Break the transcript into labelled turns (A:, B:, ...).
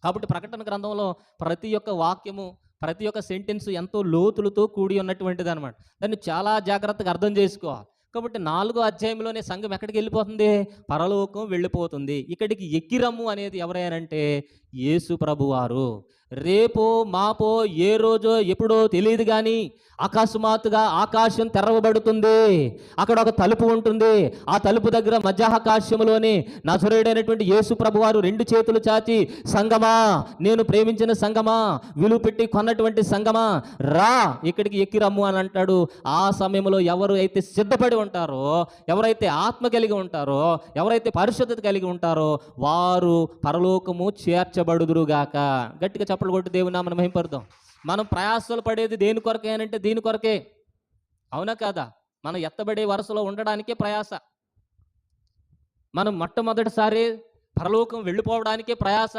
A: కాబట్టి ప్రకటన గ్రంథంలో ప్రతి ఒక్క వాక్యము, ప్రతి ఒక్క సెంటెన్స్ ఎంతో లోతులతో కూడి ఉన్నటువంటిది అనమాట. దాన్ని చాలా జాగ్రత్తగా అర్థం చేసుకోవాలి. కాబట్టి 4 అధ్యాయంలోనే సంఘం ఎక్కడికి వెళ్ళిపోతుంది? పరలోకం వెళ్ళిపోతుంది. ఇక్కడికి ఎక్కిరమ్ము అనేది ఎవరైనంటే యేసు ప్రభువారు. రేపో మాపో ఏ రోజో ఎప్పుడో తెలియదు కానీ అకస్మాత్తుగా ఆకాశం తెరవబడుతుంది. అక్కడ ఒక తలుపు ఉంటుంది. ఆ తలుపు దగ్గర మధ్యాకాశంలోని నజరేయుడైనటువంటి యేసు ప్రభువారు 2 చేతులు చాచి, సంగమా, నేను ప్రేమించిన సంగమా, విలువ పెట్టి కొన్నటువంటి సంగమా, రా ఇక్కడికి ఎక్కిరమ్ము అని అంటాడు. ఆ సమయంలో ఎవరు అయితే సిద్ధపడి ఉంటారో, ఎవరైతే ఆత్మ కలిగి ఉంటారో, ఎవరైతే పరిశుద్ధత కలిగి ఉంటారో వారు పరలోకము చేర్చబడుదురుగాక. గట్టిగా చప్పట్లు కొట్టి దేవుని నామమున మహిమపరుద్దాం. మనం ప్రయాసాలు పడేది దేని కొరకే అని అంటే దీని కొరకే. అవునా కాదా? మనం ఎత్తబడే వరుసలో ఉండడానికే ప్రయాస. మనం మొట్టమొదటిసారి పరలోకం వెళ్ళిపోవడానికే ప్రయాస.